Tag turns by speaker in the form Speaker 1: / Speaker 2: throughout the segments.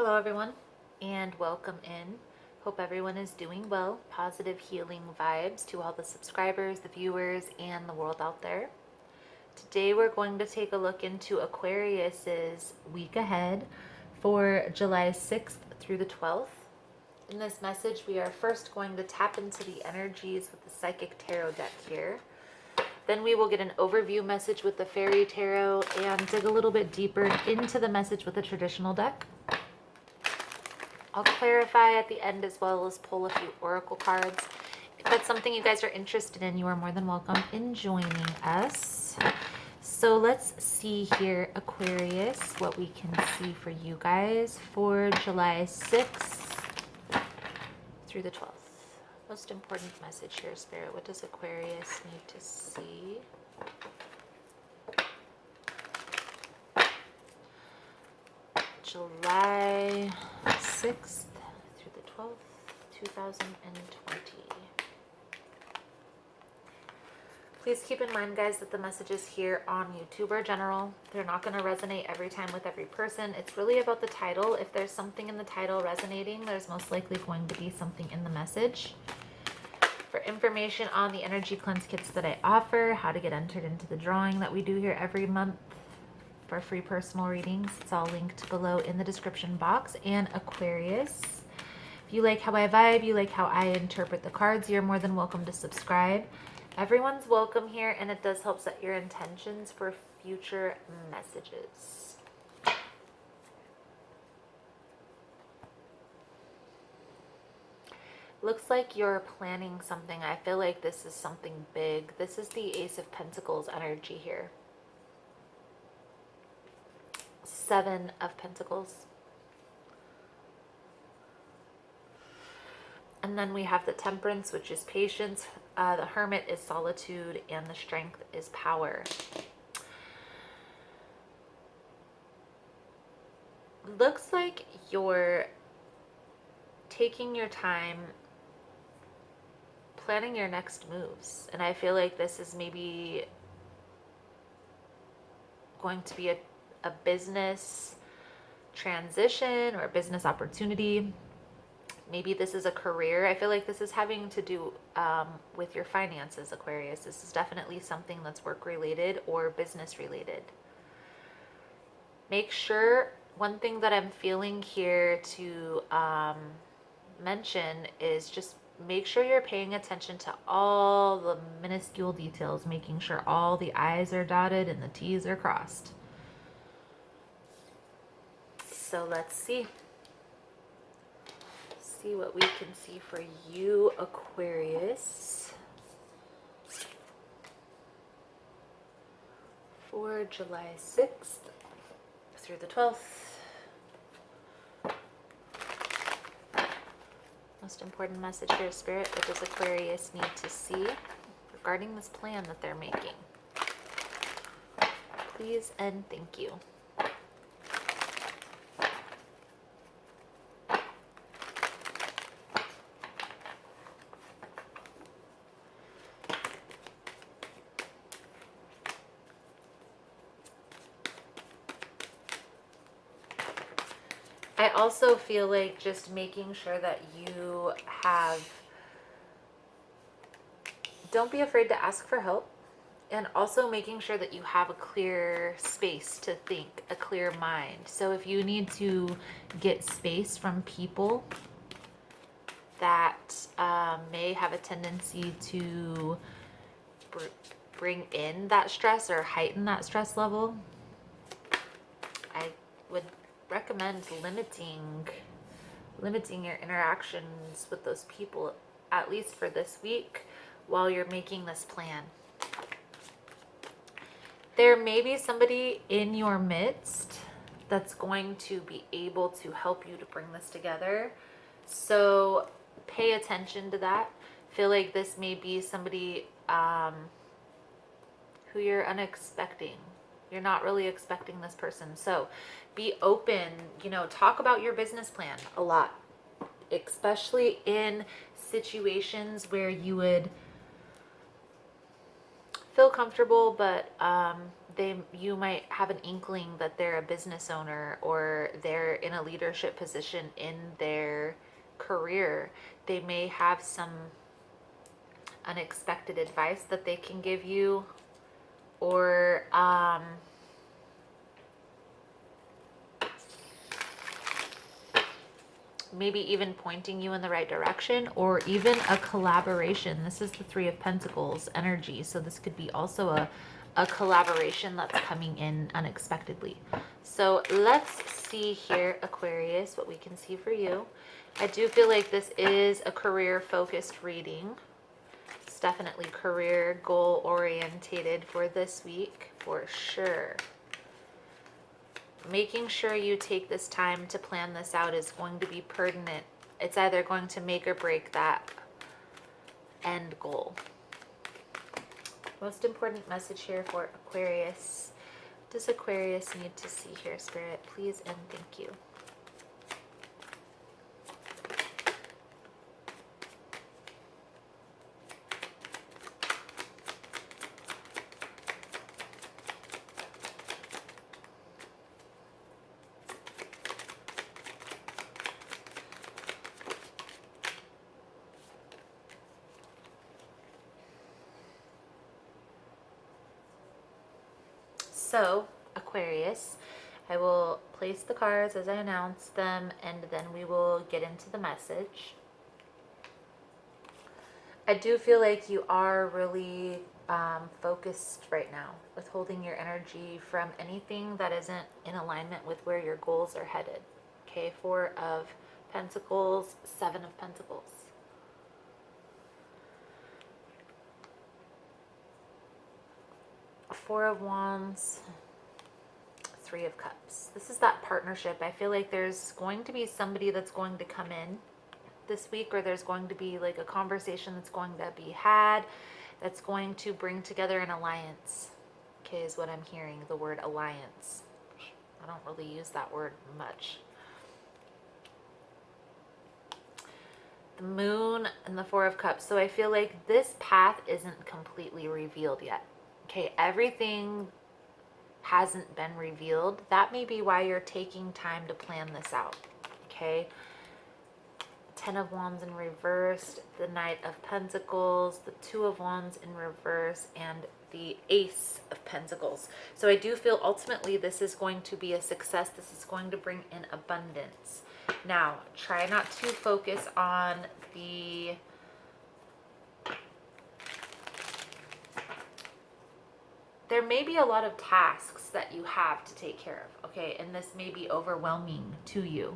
Speaker 1: Hello everyone and welcome in. Hope everyone is doing well. Positive healing vibes to all the subscribers, the viewers, and the world out there. Today we're going to take a look into Aquarius's week ahead for July 6th through the 12th. In this message, we are first going to tap into the energies with the Psychic Tarot deck here. Then we will get an overview message with the Fairy Tarot and dig a little bit deeper into the message with the traditional deck. I'll clarify at the end as well as pull a few oracle cards. If that's something you guys are interested in, you are more than welcome in joining us. So let's see here, Aquarius, what we can see for you guys for July 6th through the 12th. Most important message here, Spirit. What does Aquarius need to see? July 6th through the 12th, 2020. Please keep in mind, guys, that the messages here on YouTube are general. They're not going to resonate every time with every person. It's really about the title. If there's something in the title resonating, there's most likely going to be something in the message. For information on the energy cleanse kits that I offer, how to get entered into the drawing that we do here every month, for free personal readings, it's all linked below in the description box. And Aquarius, if you like how I vibe, you like how I interpret the cards, you're more than welcome to subscribe. Everyone's welcome here, and it does help set your intentions for future messages. Looks like you're planning something. I feel like this is something big. This is the Ace of Pentacles energy here. Seven of Pentacles. And then we have the Temperance, which is patience. The Hermit is solitude, and the Strength is power. Looks like you're taking your time planning your next moves. And I feel like this is maybe going to be a business transition or a business opportunity. Maybe this is a career. I feel like this is having to do with your finances, Aquarius. This is definitely something that's work related or business related. Make sure, one thing that I'm feeling here to mention is just make sure you're paying attention to all the minuscule details, making sure all the I's are dotted and the T's are crossed. So let's see what we can see for you, Aquarius, for July 6th through the 12th. Most important message here, Spirit. What does Aquarius need to see regarding this plan that they're making? Please and thank you. I also feel like just making sure that you don't be afraid to ask for help, and also making sure that you have a clear space to think, a clear mind. So if you need to get space from people that may have a tendency to bring in that stress or heighten that stress level, I would recommend limiting your interactions with those people, at least for this week, while you're making this plan. There may be somebody in your midst that's going to be able to help you to bring this together, so pay attention to that. Feel like this may be somebody who you're unexpecting. You're not really expecting this person. So be open, talk about your business plan a lot, especially in situations where you would feel comfortable but you might have an inkling that they're a business owner or they're in a leadership position in their career. They may have some unexpected advice that they can give you, or maybe even pointing you in the right direction, or even a collaboration. This is the Three of Pentacles energy, so this could be also a collaboration that's coming in unexpectedly. So let's see here, Aquarius, what we can see for you. I do feel like this is a career focused reading. It's definitely career goal orientated for this week for sure. Making sure you take this time to plan this out is going to be pertinent. It's either going to make or break that end goal. Most important message here for Aquarius. What does Aquarius need to see here, Spirit? Please and thank you. So, Aquarius, I will place the cards as I announce them, and then we will get into the message. I do feel like you are really focused right now, withholding your energy from anything that isn't in alignment with where your goals are headed. Okay, Four of Pentacles, Seven of Pentacles. Four of Wands, Three of Cups. This is that partnership. I feel like there's going to be somebody that's going to come in this week, or there's going to be like a conversation that's going to be had that's going to bring together an alliance. Okay, is what I'm hearing, the word alliance. I don't really use that word much. The Moon and the Four of Cups. So I feel like this path isn't completely revealed yet. Okay, everything hasn't been revealed. That may be why you're taking time to plan this out. Okay. Ten of Wands in reverse, the Knight of Pentacles, the Two of Wands in reverse, and the Ace of Pentacles. So I do feel ultimately this is going to be a success. This is going to bring in abundance. Now, try not to focus on the there may be a lot of tasks that you have to take care of, okay? And this may be overwhelming to you.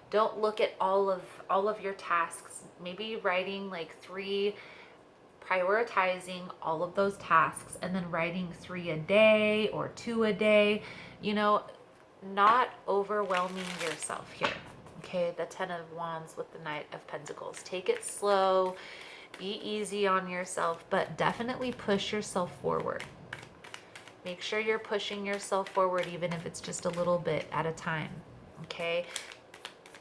Speaker 1: Don't look at all of your tasks. Maybe writing like prioritizing all of those tasks, and then writing 3 a day or 2 a day. You know, not overwhelming yourself here. Okay, the Ten of Wands with the Knight of Pentacles. Take it slow, be easy on yourself, but definitely push yourself forward. Make sure you're pushing yourself forward, even if it's just a little bit at a time, okay?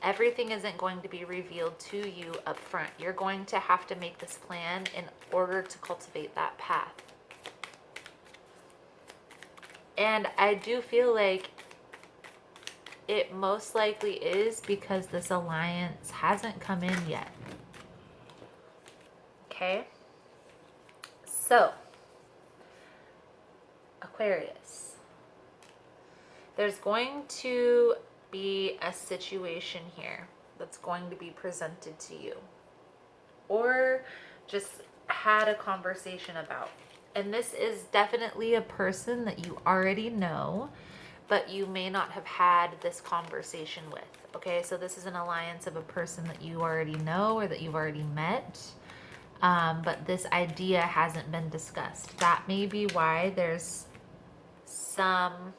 Speaker 1: Everything isn't going to be revealed to you up front. You're going to have to make this plan in order to cultivate that path. And I do feel like it most likely is because this alliance hasn't come in yet. Okay? So, Aquarius, there's going to be a situation here that's going to be presented to you, or just had a conversation about. And this is definitely a person that you already know, but you may not have had this conversation with. Okay, so this is an alliance of a person that you already know or that you've already met. But this idea hasn't been discussed. That may be why there's some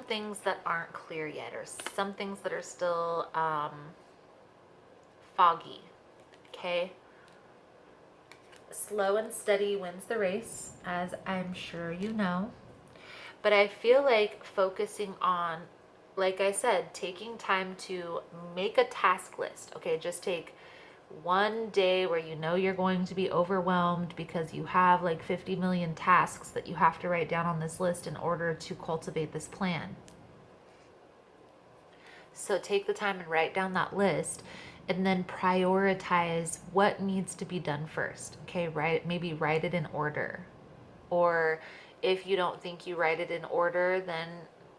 Speaker 1: things that aren't clear yet, or some things that are still foggy. Okay, slow and steady wins the race, as I'm sure you know. But I feel like focusing on, like I said, taking time to make a task list. Okay, just take one day where you know you're going to be overwhelmed because you have like 50 million tasks that you have to write down on this list in order to cultivate this plan. So take the time and write down that list and then prioritize what needs to be done first. Okay, maybe write it in order. Or if you don't think you write it in order, then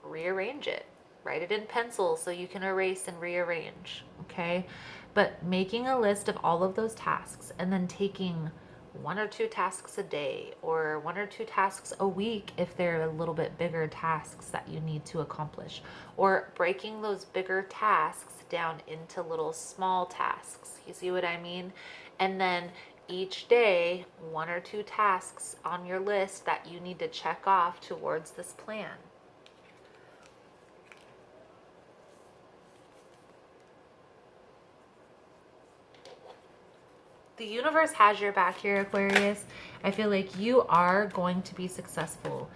Speaker 1: rearrange it. Write it in pencil so you can erase and rearrange. Okay, but making a list of all of those tasks and then taking 1 or 2 tasks a day or 1 or 2 tasks a week if they're a little bit bigger tasks that you need to accomplish, or breaking those bigger tasks down into little small tasks. You see what I mean? And then each day, 1 or 2 tasks on your list that you need to check off towards this plan. The universe has your back here, Aquarius. I feel like you are going to be successful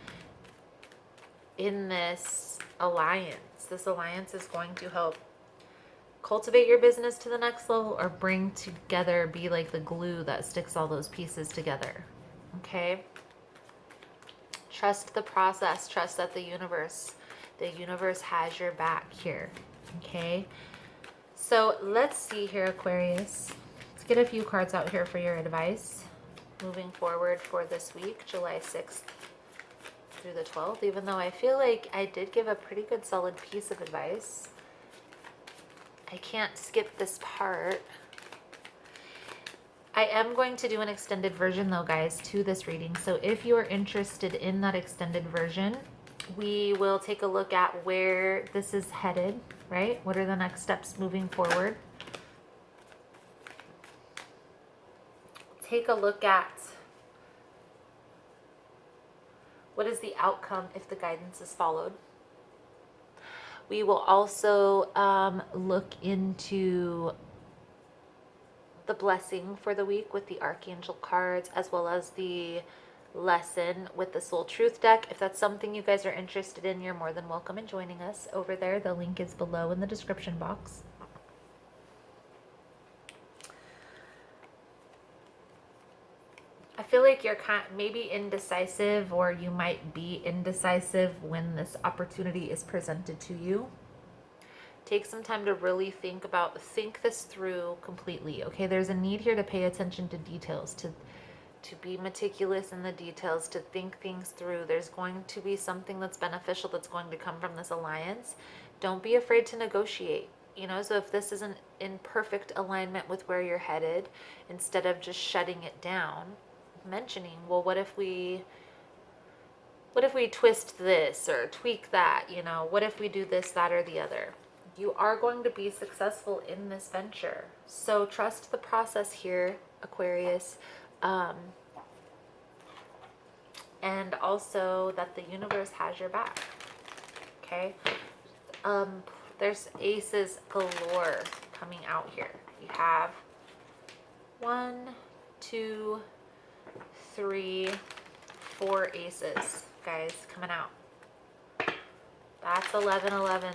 Speaker 1: in this alliance. This alliance is going to help cultivate your business to the next level or bring together, be like the glue that sticks all those pieces together. Okay? Trust the process. Trust that the universe has your back here. Okay? So let's see here, Aquarius. Let's get a few cards out here for your advice moving forward for this week, July 6th through the 12th, even though I feel like I did give a pretty good solid piece of advice. I can't skip this part. I am going to do an extended version though, guys, to this reading. So if you are interested in that extended version, we will take a look at where this is headed, right? What are the next steps moving forward? Take a look at what is the outcome if the guidance is followed. We will also look into the blessing for the week with the Archangel cards, as well as the lesson with the Soul Truth deck. If that's something you guys are interested in, you're more than welcome in joining us over there. The link is below in the description box. I feel like you're maybe indecisive, or you might be indecisive when this opportunity is presented to you. Take some time to really think this through completely. Okay, there's a need here to pay attention to details, to be meticulous in the details, to think things through. There's going to be something that's beneficial that's going to come from this alliance. Don't be afraid to negotiate. So if this isn't in perfect alignment with where you're headed, instead of just shutting it down, mentioning, well, what if we twist this or tweak that? What if we do this, that, or the other? You are going to be successful in this venture. So trust the process here, Aquarius. And also that the universe has your back. Okay? There's aces galore coming out here. You have 1, 2, 3, 4 aces, guys, coming out. That's 1111.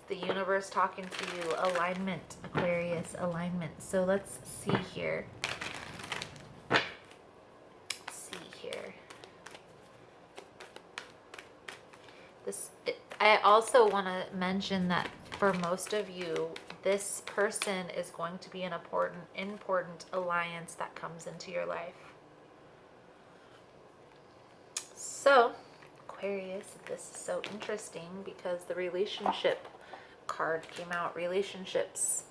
Speaker 1: The universe talking to you. Alignment, Aquarius, alignment. So let's see here. I also want to mention that for most of you, this person is going to be an important alliance that comes into your life. So, Aquarius, this is so interesting because the relationship card came out. Relationships.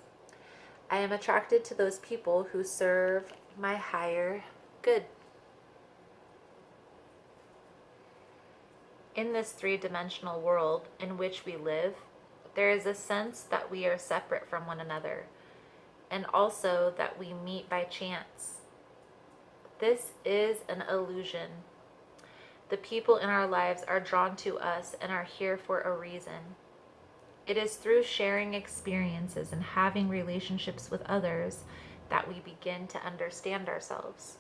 Speaker 1: I am attracted to those people who serve my higher good. In this 3-dimensional world in which we live, there is a sense that we are separate from one another, and also that we meet by chance. This is an illusion. The people in our lives are drawn to us and are here for a reason. It is through sharing experiences and having relationships with others that we begin to understand ourselves.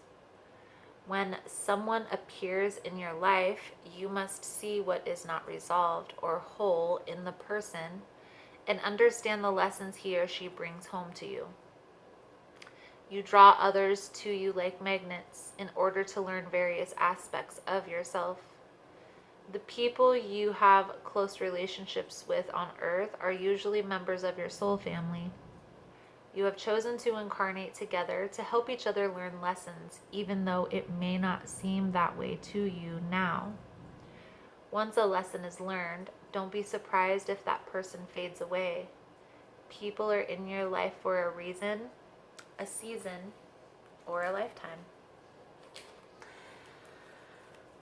Speaker 1: When someone appears in your life, you must see what is not resolved or whole in the person and understand the lessons he or she brings home to you. You draw others to you like magnets in order to learn various aspects of yourself. The people you have close relationships with on earth are usually members of your soul family. You have chosen to incarnate together to help each other learn lessons, even though it may not seem that way to you now. Once a lesson is learned, don't be surprised if that person fades away. People are in your life for a reason, a season, or a lifetime.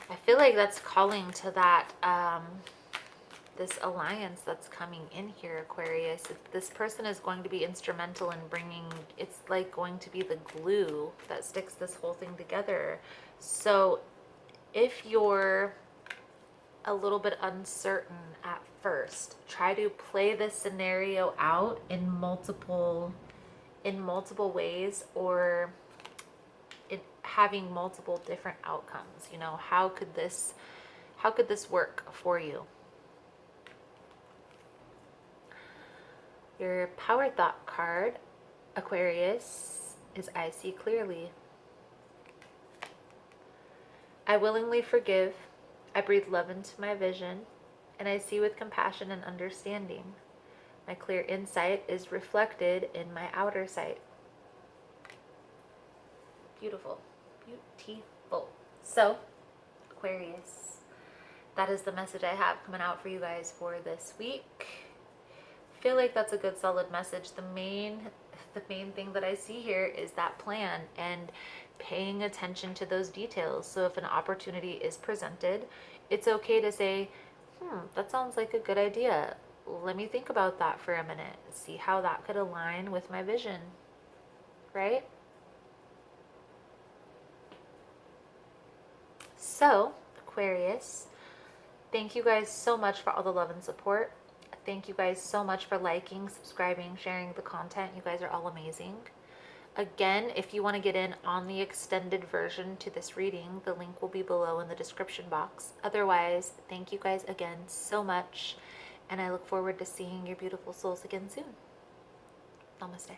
Speaker 1: I feel like that's calling to that, this alliance that's coming in here, Aquarius. This person is going to be instrumental in bringing, it's like going to be the glue that sticks this whole thing together. So if you're a little bit uncertain at first, try to play this scenario out in multiple ways, or having multiple different outcomes. You know, how could this work for you? Your power thought card, Aquarius, is I see clearly. I willingly forgive. I breathe love into my vision, and I see with compassion and understanding. My clear insight is reflected in my outer sight. Beautiful. Beautiful. So, Aquarius, that is the message I have coming out for you guys for this week. I feel like that's a good solid message. The main thing that I see here is that plan and paying attention to those details. So if an opportunity is presented, it's okay to say, that sounds like a good idea. Let me think about that for a minute. See how that could align with my vision, right? So, Aquarius, thank you guys so much for all the love and support. Thank you guys so much for liking, subscribing, sharing the content. You guys are all amazing. Again, if you want to get in on the extended version to this reading, the link will be below in the description box. Otherwise, thank you guys again so much, and I look forward to seeing your beautiful souls again soon. Namaste.